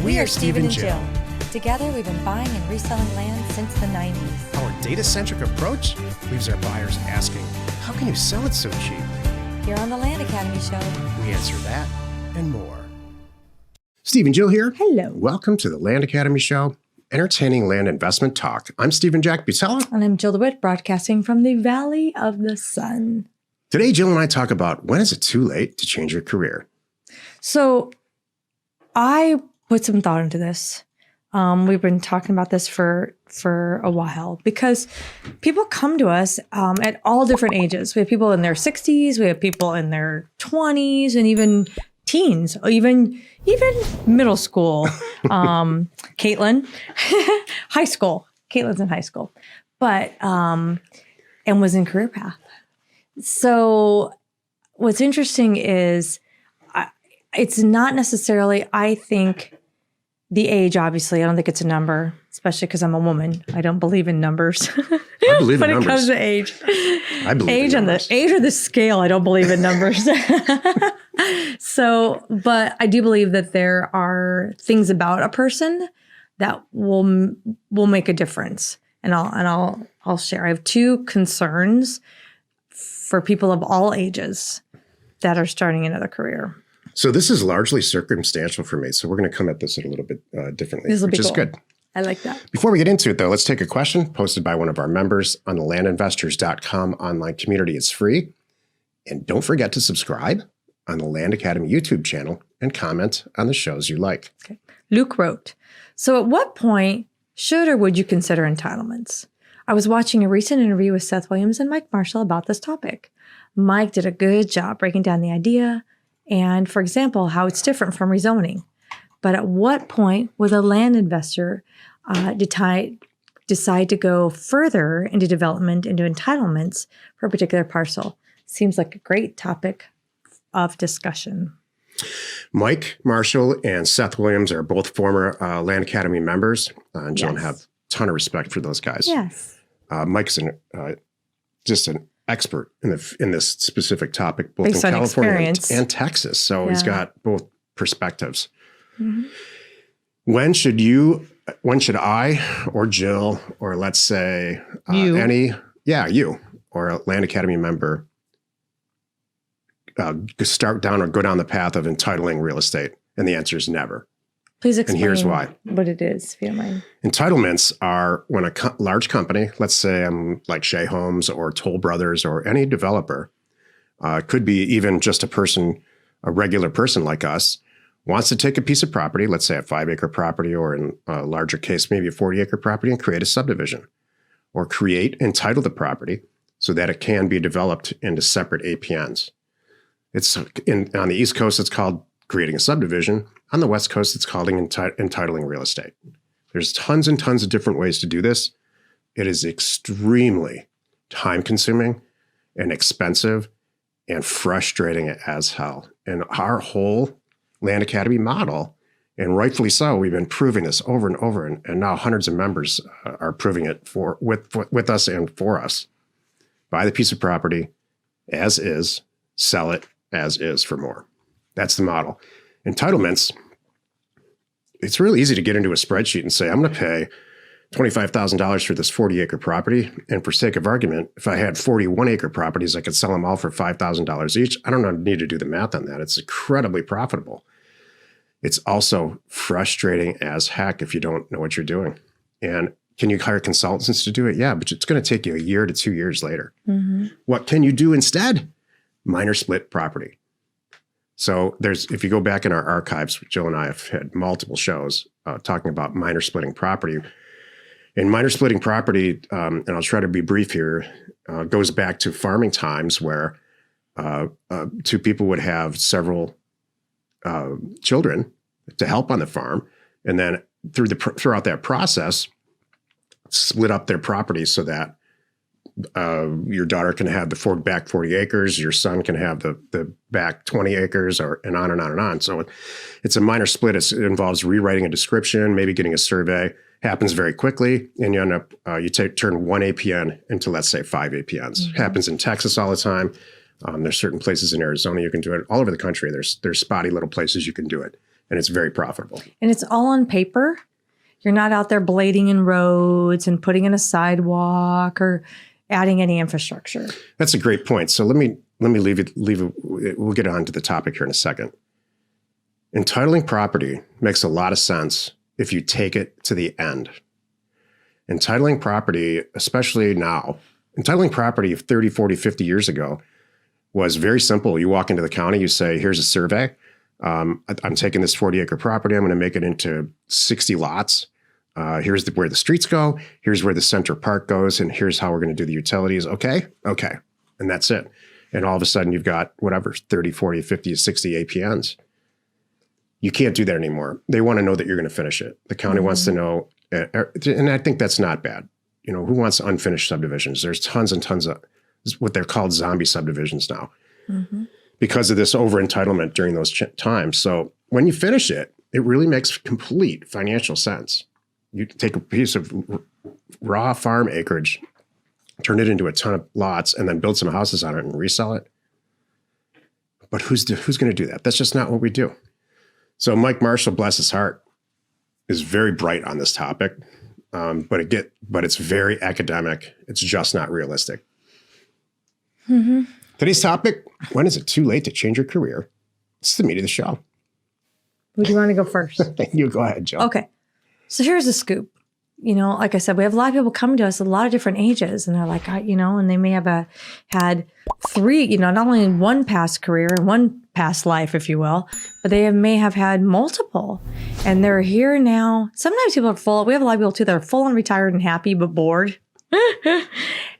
We are Steve and Jill. Together, we've been buying and reselling land since the 90s. Our data-centric approach leaves our buyers asking, how can you sell it so cheap? Here on the Land Academy Show, We answer that and more. Steve and Jill here. Hello. Welcome to the Land Academy Show, entertaining land investment talk. I'm Steve and Jack Butella. And I'm Jill DeWitt, broadcasting from the Valley of the Sun. Today, Jill and I talk about when is it too late to change your career? So I put some thought into this. We've been talking about this for a while because people come to us at all different ages. We have people in their 60s, we have people in their 20s, and even teens, even middle school. Caitlin, high school. Caitlin's in high school, but and was in career path. So what's interesting is it's not necessarily, I think, the age, obviously. I don't think it's a number, especially because I'm a woman. I don't believe in numbers. I believe in numbers. When it comes to age. I believe in numbers. Age or the scale, I don't believe in numbers. So, but I do believe that there are things about a person that will make a difference. And I'll share. I have two concerns for people of all ages that are starting another career. So this is largely circumstantial for me. So we're going to come at this a little bit differently, which is good. I like that. Before we get into it, though, let's take a question posted by one of our members on the landinvestors.com online community. It's free. And don't forget to subscribe on the Land Academy YouTube channel and comment on the shows you like. Okay. Luke wrote, so at what point should or would you consider entitlements? I was watching a recent interview with Seth Williams and Mike Marshall about this topic. Mike did a good job breaking down the idea and, for example, how it's different from rezoning. But at what point would a land investor decide to go further into development, into entitlements for a particular parcel? Seems like a great topic of discussion. Mike Marshall and Seth Williams are both former Land Academy members. And Jill and I have a ton of respect for those guys. Yes. Mike's just an expert in this specific topic, both based in California and Texas. So he's got both perspectives. Mm-hmm. When should I or Jill, or let's say you or a Land Academy member start down or go down the path of entitling real estate? And the answer is never. Please explain and here's why. What it is, if you don't mind. Entitlements are when a large company, let's say I'm like Shea Homes or Toll Brothers or any developer, could be even just a regular person like us, wants to take a piece of property, let's say a 5-acre property, or in a larger case, maybe a 40-acre property, and create a subdivision or entitle the property so that it can be developed into separate APNs. On the East Coast, it's called creating a subdivision. On the West Coast, it's called entitling real estate. There's tons and tons of different ways to do this. It is extremely time-consuming and expensive and frustrating as hell. And our whole Land Academy model, and rightfully so, we've been proving this over and over, and now hundreds of members are proving it with us and for us. Buy the piece of property as is, sell it as is for more. That's the model. Entitlements, it's really easy to get into a spreadsheet and say, I'm going to pay $25,000 for this 40-acre property. And for sake of argument, if I had 41-acre properties, I could sell them all for $5,000 each. I don't need to do the math on that. It's incredibly profitable. It's also frustrating as heck if you don't know what you're doing. And can you hire consultants to do it? Yeah, but it's going to take you a year to 2 years later. Mm-hmm. What can you do instead? Minor split property. So if you go back in our archives, Jill and I have had multiple shows talking about minor splitting property. And minor splitting property, and I'll try to be brief here, goes back to farming times where two people would have several children to help on the farm. And then throughout that process, split up their property so that your daughter can have the back 40 acres, your son can have the back 20 acres, and on and on and on. So it's a minor split. It involves rewriting a description, maybe getting a survey. Happens very quickly, and you end up turn one APN into, let's say, 5 APNs. Mm-hmm. Happens in Texas all the time. There's certain places in Arizona you can do it. All over the country, there's spotty little places you can do it. and it's very profitable. And it's all on paper. You're not out there blading in roads and putting in a sidewalk or adding any infrastructure. That's a great point. So let me leave it. We'll get on to the topic here in a second. Entitling property makes a lot of sense if you take it to the end. Entitling property, especially now, entitling property 30, 40, 50 years ago was very simple. You walk into the county, you say, here's a survey. I'm taking this 40-acre property. I'm going to make it into 60 lots. Here's where the streets go. Here's where the center park goes. And here's how we're going to do the utilities. Okay. And that's it. And all of a sudden you've got whatever, 30, 40, 50, 60 APNs. You can't do that anymore. They want to know that you're going to finish it. The county wants to know. And I think that's not bad. You know, who wants unfinished subdivisions? There's tons and tons of what they're called zombie subdivisions now because of this over entitlement during those times. So when you finish it, it really makes complete financial sense. You take a piece of raw farm acreage, turn it into a ton of lots, and then build some houses on it and resell it. But who's going to do that? That's just not what we do. So Mike Marshall, bless his heart, is very bright on this topic, but it's very academic. It's just not realistic. Today's topic: when is it too late to change your career? It's the meat of the show. Who do you want to go first? You go ahead, Joe. Okay. So here's the scoop. You know, like I said, we have a lot of people coming to us at a lot of different ages, and they're like, and they may have had three, not only one past career and one past life, if you will, but they may have had multiple, and they're here now. Sometimes people are full. We have a lot of people too that are full and retired and happy but bored,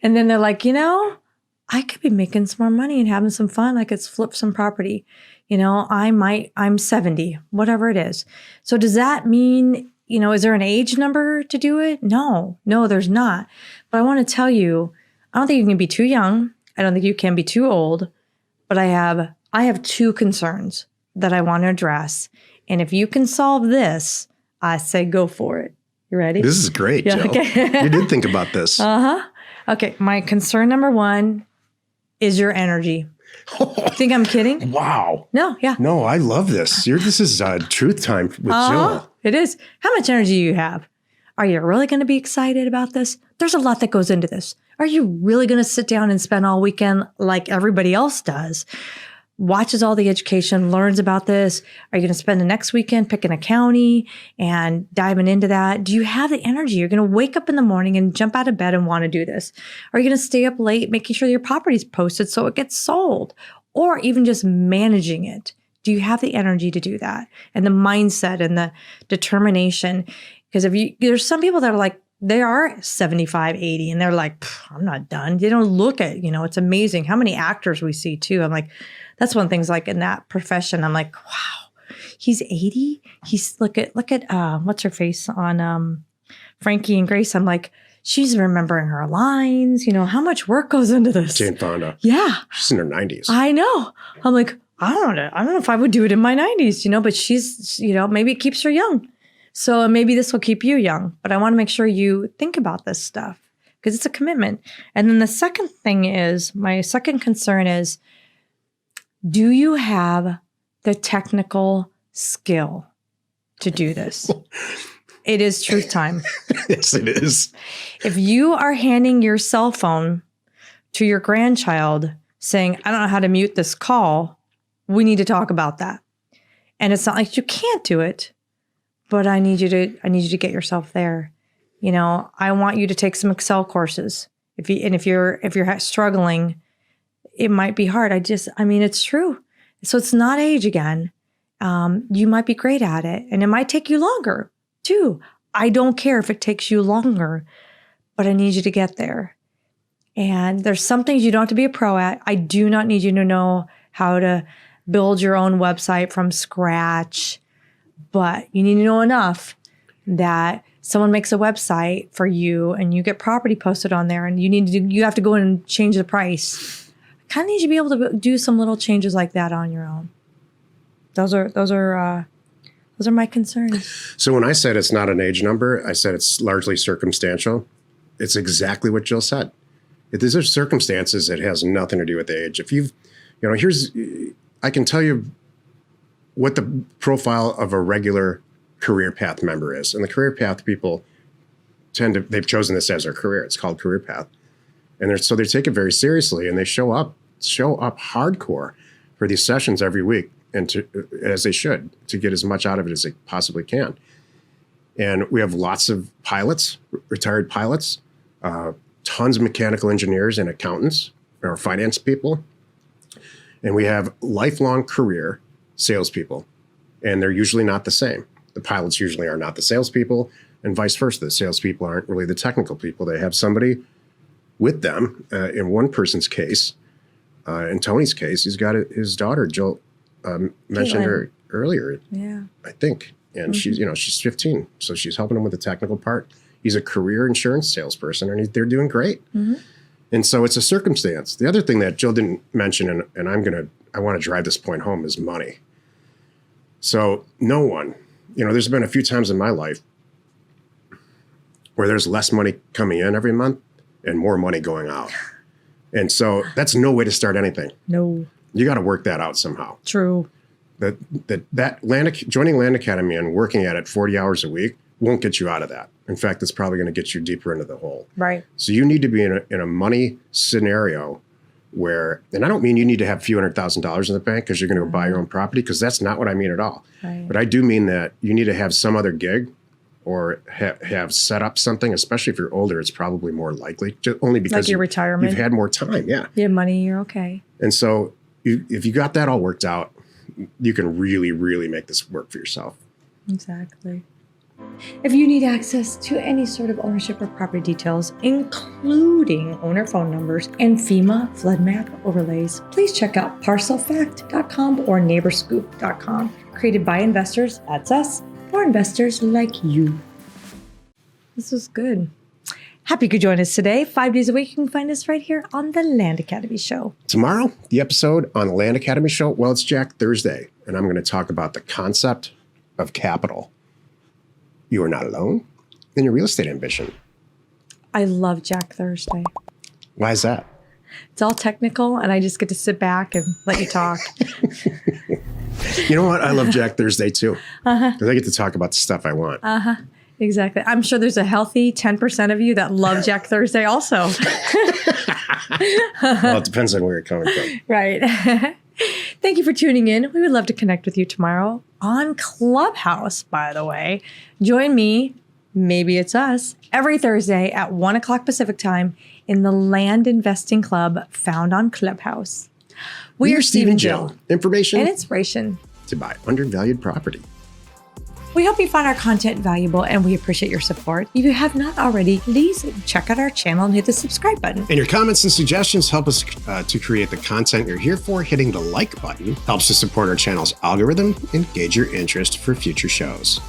and then they're like, I could be making some more money and having some fun. I could flip some property. I'm 70, whatever it is. So does that mean, is there an age number to do it? No, there's not. But I want to tell you, I don't think you can be too young. I don't think you can be too old. But I have two concerns that I want to address. And if you can solve this, I say go for it. You ready? This is great, Joe. Okay. You did think about this. Okay. My concern number one is your energy. Think I'm kidding? Wow. No, yeah. No, I love this. This is truth time with Jill. It is. How much energy do you have? Are you really going to be excited about this? There's a lot that goes into this. Are you really going to sit down and spend all weekend like everybody else does? Watches all the education, learns about this. Are you going to spend the next weekend picking a county and diving into that? Do you have the energy? You're going to wake up in the morning and jump out of bed and want to do this. Are you going to stay up late making sure your property's posted so it gets sold? Or even just managing it? Do you have the energy to do that? And the mindset and the determination? Because there's some people that are like, they are 75, 80, and they're like, I'm not done. They don't look at, it's amazing how many actors we see too. I'm like, that's one of the things like in that profession, I'm like, wow, he's 80. He's look at what's her face on Frankie and Grace. I'm like, she's remembering her lines. How much work goes into this? Jane Fonda. Yeah. She's in her 90s. I know. I'm like, I don't know if I would do it in my 90s, but she's, maybe it keeps her young. So maybe this will keep you young. But I want to make sure you think about this stuff because it's a commitment. And then the second thing is, my second concern is, do you have the technical skill to do this? It is truth time. Yes, it is. If you are handing your cell phone to your grandchild saying, I don't know how to mute this call, we need to talk about that. And it's not like you can't do it, but I need you to get yourself there. I want you to take some Excel courses. If you're struggling, it might be hard. It's true. So it's not age again. You might be great at it, and it might take you longer too. I don't care if it takes you longer, but I need you to get there. And there's some things you don't have to be a pro at. I do not need you to know how to build your own website from scratch, but you need to know enough that someone makes a website for you and you get property posted on there, and you have to go in and change the price. I kind of need you to be able to do some little changes like that on your own. Those are my concerns. So when I said it's not an age number, I said it's largely circumstantial. It's exactly what Jill said. If these are circumstances, it has nothing to do with age. If I can tell you what the profile of a regular career path member is. And the career path people they've chosen this as their career. It's called career path. And so they take it very seriously, and they show up hardcore for these sessions every week, and as they should, to get as much out of it as they possibly can. And we have lots of pilots, retired pilots, tons of mechanical engineers and accountants or finance people. And we have lifelong career salespeople, and they're usually not the same. The pilots usually are not the salespeople, and vice versa. The salespeople aren't really the technical people. They have somebody with them. In one person's case, in Tony's case, he's got his daughter, Jill, mentioned her earlier, I think. And she's 15, so she's helping him with the technical part. He's a career insurance salesperson, and they're doing great. And so it's a circumstance. The other thing that Jill didn't mention, and I want to drive this point home, is money. So no one, there's been a few times in my life where there's less money coming in every month and more money going out. And so that's no way to start anything. No. You got to work that out somehow. True. Joining Land Academy and working at it 40 hours a week won't get you out of that. In fact, it's probably going to get you deeper into the hole. Right. So you need to be in a money scenario where, and I don't mean you need to have a few $100,000 in the bank because you're going to go buy your own property, because that's not what I mean at all. Right. But I do mean that you need to have some other gig or have set up something, especially if you're older. It's probably more likely, just only because like your retirement. You've had more time. Yeah. You have money, you're okay. And so if you got that all worked out, you can really, really make this work for yourself. Exactly. If you need access to any sort of ownership or property details, including owner phone numbers and FEMA flood map overlays, please check out parcelfact.com or neighborscoop.com. Created by investors, that's us, for investors like you. This was good. Happy you could join us today. 5 days a week, you can find us right here on the Land Academy Show. Tomorrow, the episode on the Land Academy Show, well, it's Jack Thursday, and I'm going to talk about the concept of capital. You are not alone in your real estate ambition. I love Jack Thursday. Why is that? It's all technical, and I just get to sit back and let you talk. You know what? I love Jack Thursday, too. Because I get to talk about the stuff I want. Exactly. I'm sure there's a healthy 10% of you that love Jack Thursday also. Well, it depends on where you're coming from. Right. Thank you for tuning in. We would love to connect with you tomorrow on Clubhouse, by the way. Join me, maybe it's us, every Thursday at 1 o'clock Pacific time in the Land Investing Club found on Clubhouse. We are Steve and Jill. Information and inspiration to buy undervalued property. We hope you find our content valuable, and we appreciate your support. If you have not already, please check out our channel and hit the subscribe button. And your comments and suggestions help us to create the content you're here for. Hitting the like button helps to support our channel's algorithm and gauge your interest for future shows.